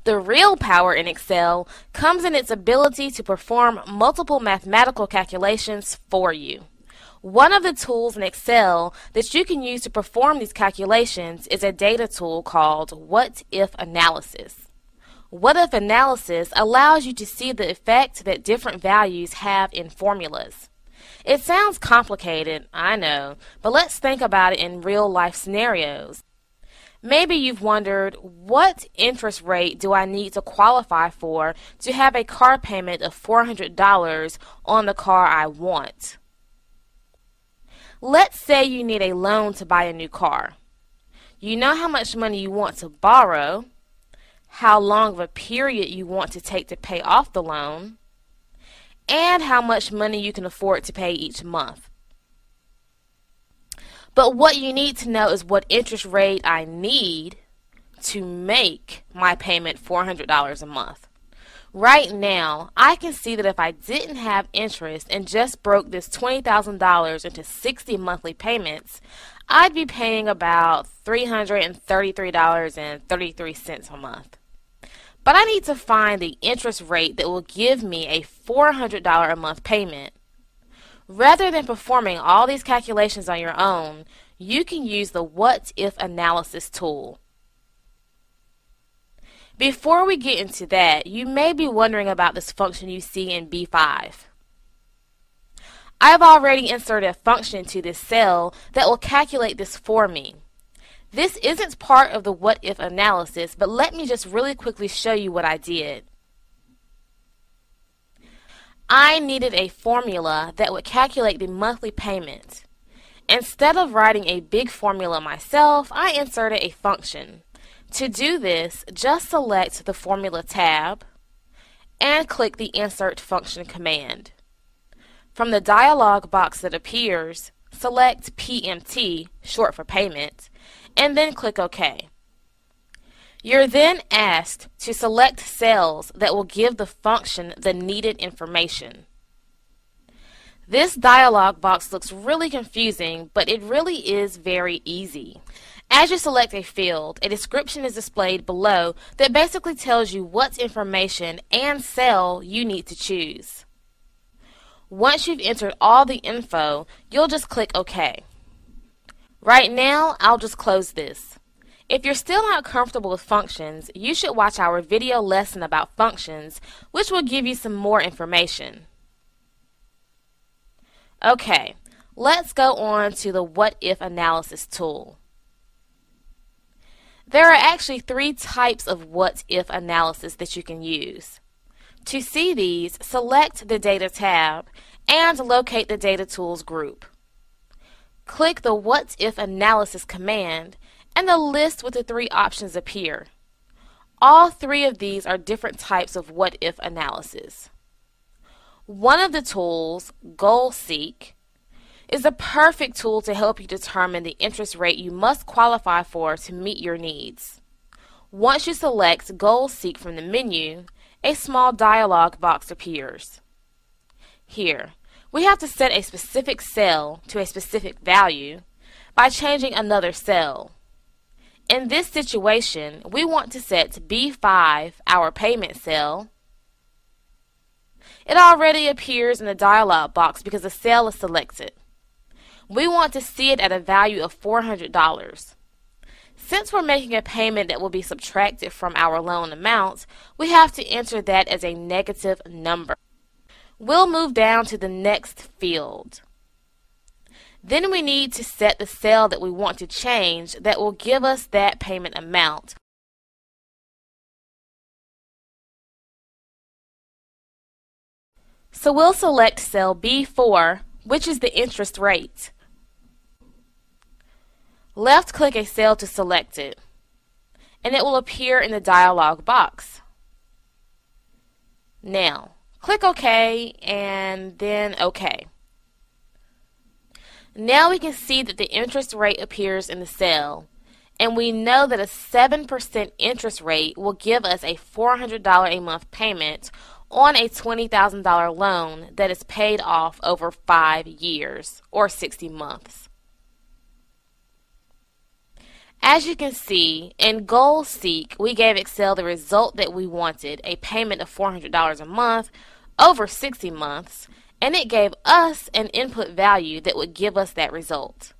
The real power in Excel comes in its ability to perform multiple mathematical calculations for you. One of the tools in Excel that you can use to perform these calculations is a data tool called What If Analysis. What If Analysis allows you to see the effect that different values have in formulas. It sounds complicated, I know, but let's think about it in real-life scenarios. Maybe you've wondered, what interest rate do I need to qualify for to have a car payment of $400 on the car I want? Let's say you need a loan to buy a new car. You know how much money you want to borrow, how long of a period you want to take to pay off the loan, and how much money you can afford to pay each month. But what you need to know is what interest rate I need to make my payment $400 a month. Right now, I can see that if I didn't have interest and just broke this $20,000 into 60 monthly payments, I'd be paying about $333.33 a month. But I need to find the interest rate that will give me a $400 a month payment. Rather than performing all these calculations on your own, you can use the What If Analysis tool. Before we get into that, you may be wondering about this function you see in B5. I've already inserted a function into this cell that will calculate this for me. This isn't part of the What If analysis, but let me just really quickly show you what I did. I needed a formula that would calculate the monthly payment. Instead of writing a big formula myself, I inserted a function. To do this, just select the Formula tab and click the Insert Function command. From the dialog box that appears, select PMT, short for payment, and then click OK. You're then asked to select cells that will give the function the needed information. This dialog box looks really confusing, but it really is very easy. As you select a field, a description is displayed below that basically tells you what information and cell you need to choose. Once you've entered all the info, you'll just click OK. Right now, I'll just close this. If you're still not comfortable with functions, you should watch our video lesson about functions, which will give you some more information. Okay, let's go on to the What If Analysis tool. There are actually 3 types of What If analysis that you can use. To see these, select the Data tab and locate the Data Tools group. Click the What If Analysis command and the list with the 3 options appear. All 3 of these are different types of What If analysis. One of the tools, Goal Seek, is a perfect tool to help you determine the interest rate you must qualify for to meet your needs. Once you select Goal Seek from the menu, a small dialog box appears. Here, we have to set a specific cell to a specific value by changing another cell. In this situation, we want to set B5, our payment cell. It already appears in the dialog box because the cell is selected. We want to see it at a value of $400. Since we're making a payment that will be subtracted from our loan amount, we have to enter that as a negative number. We'll move down to the next field. Then we need to set the cell that we want to change that will give us that payment amount. So we'll select cell B4, which is the interest rate. Left click a cell to select it, and it will appear in the dialog box. Now, click OK and then OK. Now we can see that the interest rate appears in the cell, and we know that a 7% interest rate will give us a $400 a month payment on a $20,000 loan that is paid off over 5 years or 60 months. As you can see, in Goal Seek, we gave Excel the result that we wanted, a payment of $400 a month over 60 months, and it gave us an input value that would give us that result.